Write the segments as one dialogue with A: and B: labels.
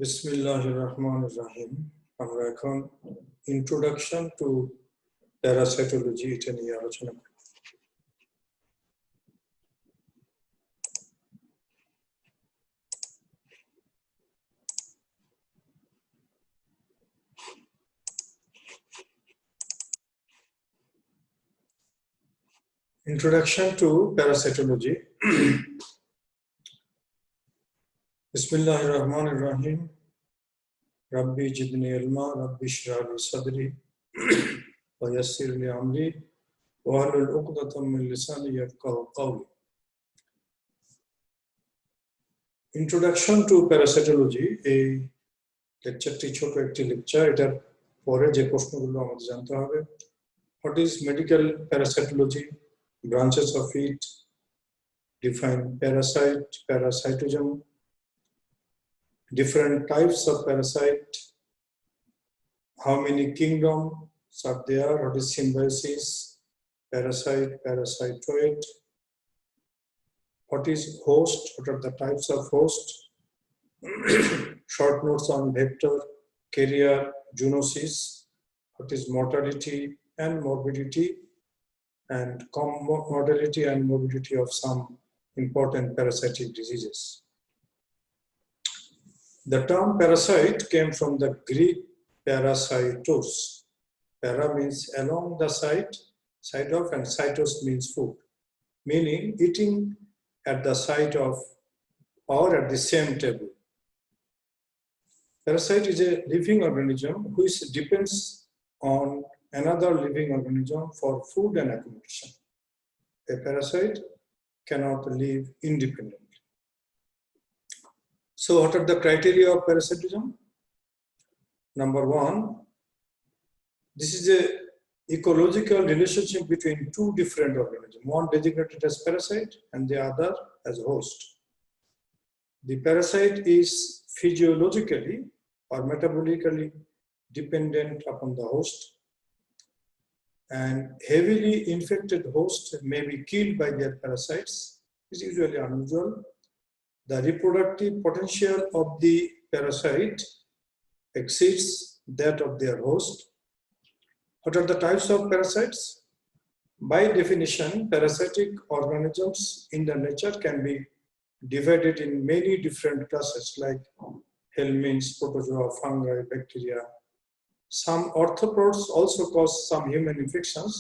A: বিসমিল্লাহিররহমানিররহিম। আমরা এখন introduction to parasitology এটা নিয়ে আলোচনা করব। Introduction to parasitology. Bismillahirrahmanirrahim. Rabbi jidni ilma, Rabbi shrah li sadri, wa yassir li amri, wa hlul uqdatam min lisani yafqahu qawli. Introduction to parasitology, এই লেকচারটি ছোট একটি লেকচার। এটার পরে যে প্রশ্নগুলো আমাদের জানতে হবে: What is medical parasitology? Branches of it. Define parasite, parasitism. Different types of parasite. How many kingdoms are there? What is symbiosis? Parasite, parasitoid. What is host? What are the types of host? Short notes on vector, carrier, zoonosis. What is mortality and morbidity? And mortality and morbidity of some important parasitic diseases. The term parasite came from the Greek parasitos. Para means along the side of, and cytos means food, meaning eating at the side of or at the same table. Parasite is a living organism which depends on another living organism for food and accommodation. A parasite cannot live independently. So what are the criteria of parasitism? Number one, this is a ecological relationship between two different organisms, one designated as parasite and the other as host. The parasite is physiologically or metabolically dependent upon the host, and heavily infected hosts may be killed by their parasites. This is usually unusual. The reproductive potential of the parasite exceeds that of their host. What are the types of parasites? By definition, parasitic organisms in the nature can be divided in many different classes like helminths, protozoa, fungi, bacteria. Some arthropods also cause some human infections,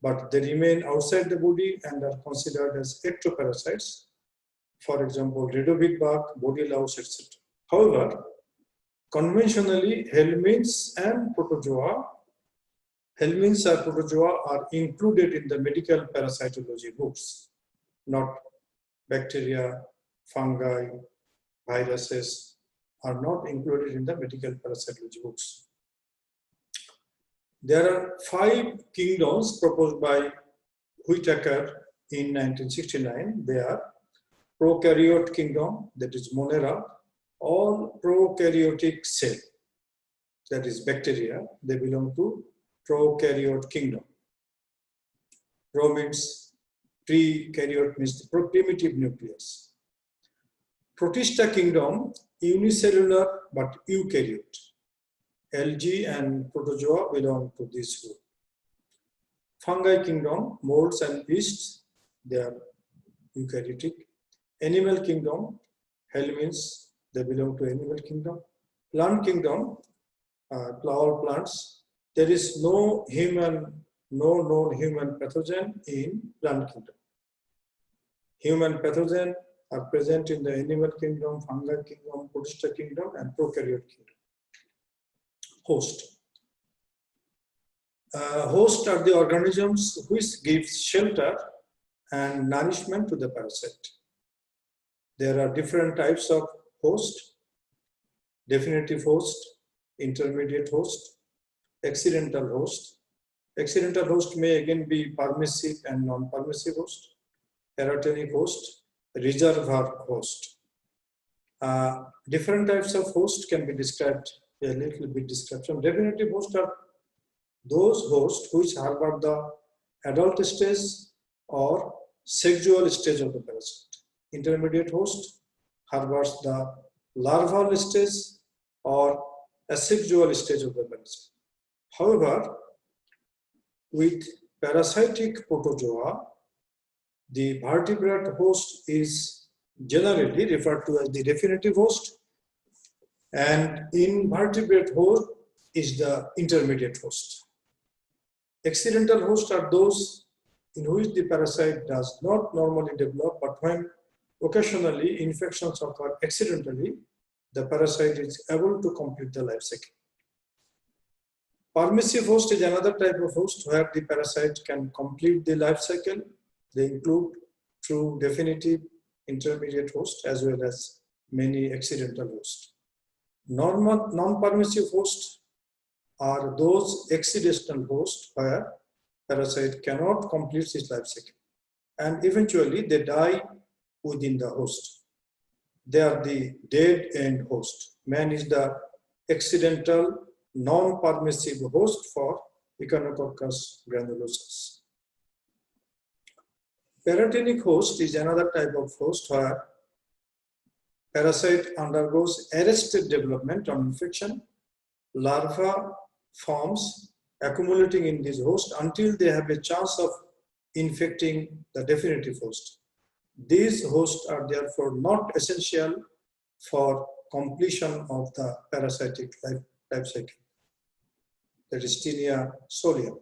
A: but they remain outside the body and are considered as ectoparasites. For example, radovid bug, body louse, etc. However, conventionally, helminths and protozoa are included in the medical parasitology books, not bacteria, fungi, viruses are not included in the medical parasitology books. There are 5 kingdoms proposed by Whitaker in 1969. They are prokaryote kingdom, that is Monera, all prokaryotic cell, that is bacteria, they belong to prokaryote kingdom. Pro means pre-karyote means the primitive nucleus. Protista kingdom, unicellular but eukaryote. Algae and protozoa belong to this group. Fungi kingdom, molds and yeasts, they are eukaryotic. Animal kingdom, helminths, they belong to animal kingdom. Plant kingdom, all plants. There is no known human pathogen in plant kingdom. Human pathogen are present in the animal kingdom, fungi kingdom, protista kingdom, and prokaryote kingdom. Host. Hosts are the organisms which give shelter and nourishment to the parasite. There are different types of host: definitive host, intermediate host, accidental host. Accidental host may again be permissive and non-permissive host, parotenic host, reservoir host. Different types of host can be described a little bit description. Definitive host are those hosts which harbor the adult stage or sexual stage of the parasite. Intermediate host harbors the larval stage or asexual stage of the parasite. However, with parasitic protozoa, the vertebrate host is generally referred to as the definitive host, and invertebrate host is the intermediate host. Accidental hosts are those in which the parasite does not normally develop, but when occasionally infections occur accidentally, the parasite is able to complete the life cycle. Permissive host is another type of host where the parasite can complete the life cycle. They include true definitive intermediate host as well as many accidental hosts. Non-permissive hosts are those accidental hosts where parasite cannot complete its life cycle and eventually they die within the host. They are the dead end host. Man is the accidental non-permissive host for Echinococcus granulosus. Paratenic host is another type of host where parasite undergoes arrested development on infection. Larva forms accumulating in this host until they have a chance of infecting the definitive host. These hosts are therefore not essential for completion of the parasitic life cycle. That is Taenia solium.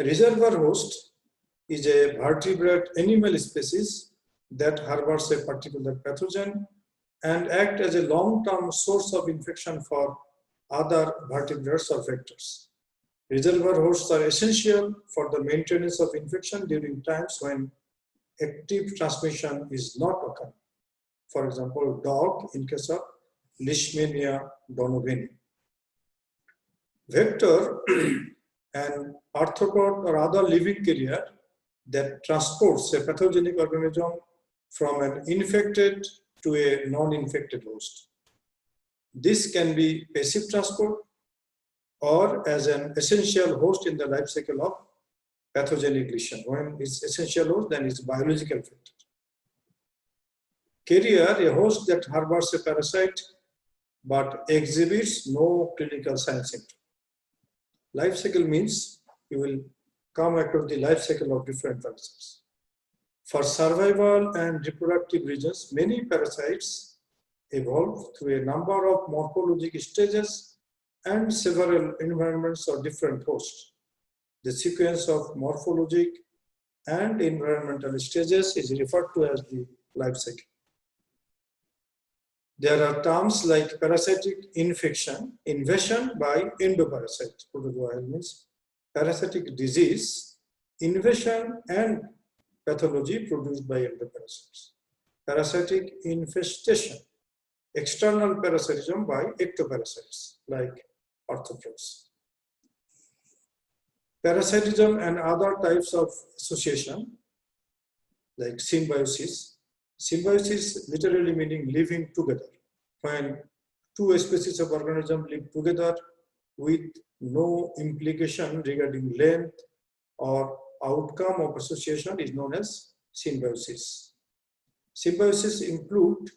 A: A reservoir host is a vertebrate animal species that harbors a particular pathogen and act as a long-term source of infection for other vertebrates or vectors. Reservoir hosts are essential for the maintenance of infection during times when active transmission is not occurring. For example, dog in case of Leishmania donovani. Vector and arthropod or other living carrier that transports a pathogenic organism from an infected to a non-infected host. This can be passive transport or as an essential host in the life cycle of pathogenic lesion. When it's essential host, then it's biological factor. Carrier, a host that harbors a parasite but exhibits no clinical sign symptom. Life cycle means you will come across the life cycle of different parasites. For survival and reproductive reasons, many parasites evolve through a number of morphologic stages and several environments or different hosts. The sequence of morphologic and environmental stages is referred to as the life cycle. There are terms like parasitic infection, invasion by endoparasite, protozoa means parasitic disease, invasion and pathology produced by endoparasites. Parasitic infestation, external parasitism by ectoparasites like arthropods. Parasitism and other types of association like symbiosis. Symbiosis literally meaning living together. When two species of organisms live together with no implication regarding length or outcome of association is known as symbiosis. Symbiosis include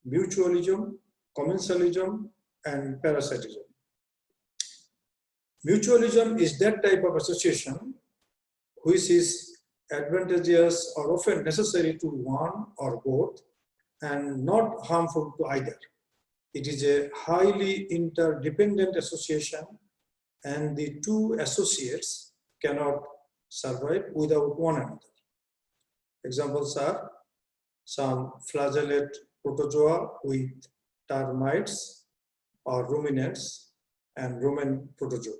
A: mutualism, commensalism, and parasitism. Mutualism is that type of association which is advantageous or often necessary to one or both and not harmful to either. It is a highly interdependent association and the two associates cannot survive without one another. Examples are some flagellate protozoa with termites or ruminants and rumen protozoa.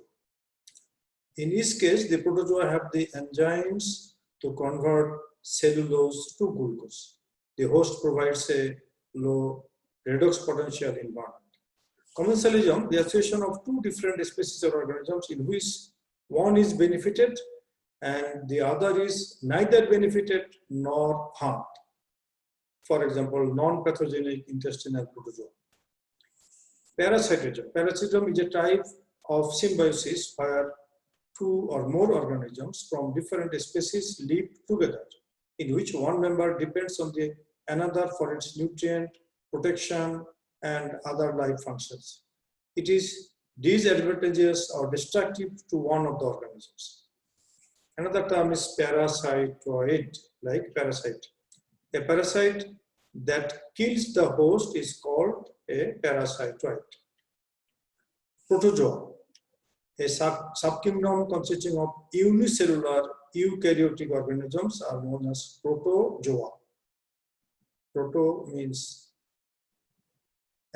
A: In each case, the protozoa have the enzymes to convert cellulose to glucose. The host provides a low redox potential environment. Commensalism, the association of two different species of organisms in which one is benefited and the other is neither benefited nor harmed. For example, non-pathogenic intestinal protozoa. Parasitism. Parasitism is a type of symbiosis where two or more organisms from different species live together, in which one member depends on the another for its nutrient protection, and other life functions. It is disadvantageous or destructive to one of the organisms. Another term is parasitoid, like parasite. A parasite that kills the host is called a parasitoid. Protozoa, a subkingdom consisting of unicellular eukaryotic organisms, are known as protozoa. Proto means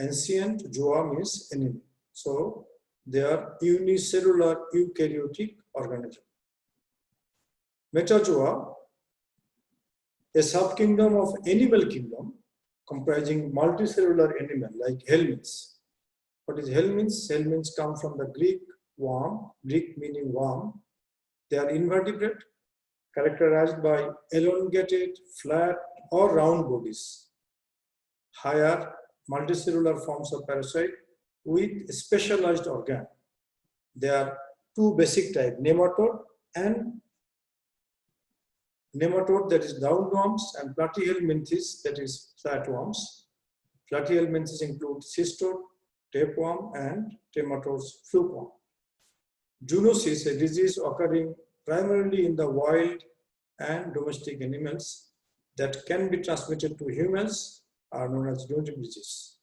A: ancient, zoa means enemy. So they are unicellular eukaryotic organisms. Metazoa, a subkingdom of animal kingdom comprising multicellular animal like helminths. What is helminths? Helminths come from the Greek worm, Greek meaning worm. They are invertebrate, characterized by elongated, flat, or round bodies. Higher multicellular forms of parasite with specialized organ. There are two basic types, nematode and nematode, that is roundworms, and platyhelminthes, that is flatworms. Platyhelminthes include cystode, tapeworm, and nematodes flukeworm. Zoonosis, a disease occurring primarily in the wild and domestic animals that can be transmitted to humans, are known as zoonotic disease.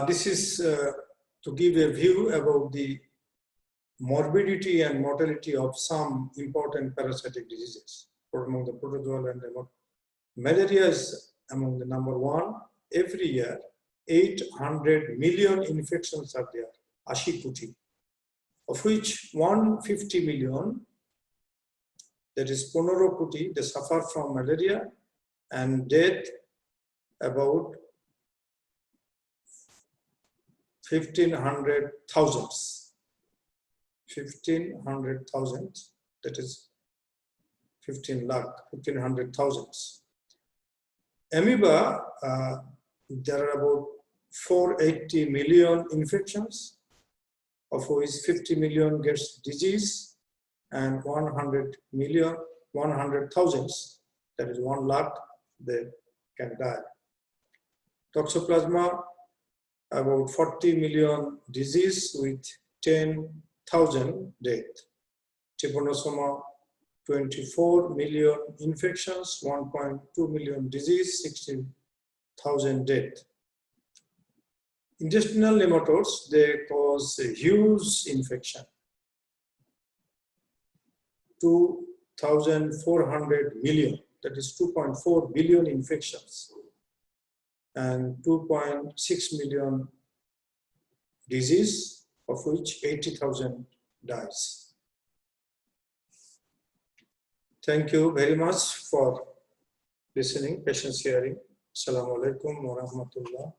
A: This is to give a view about the morbidity and mortality of some important parasitic diseases among the protozoal and the malaria is among the number one. Every year, 800 million infections are there, 80 koti, of which 150 million, that is 15 koti, they suffer from malaria, and death about 1,500,000. 1,500,000, that is 15 lakh, 1,500,000. Amoeba, there are about 480 million infections, of which 50 million gets disease, and 100,000, that is 1 lakh, they can die. Toxoplasma, about 40 million disease with 10,000 death. Trypanosoma, 24 million infections, 1.2 million disease, 60,000 death. Intestinal nematodes, they cause a huge infection. 2,400 million, that is 2.4 billion infections, and 2.6 million disease, of which 80,000 dies. Thank you very much for listening, patience hearing. Assalamu alaikum wa rahmatullah.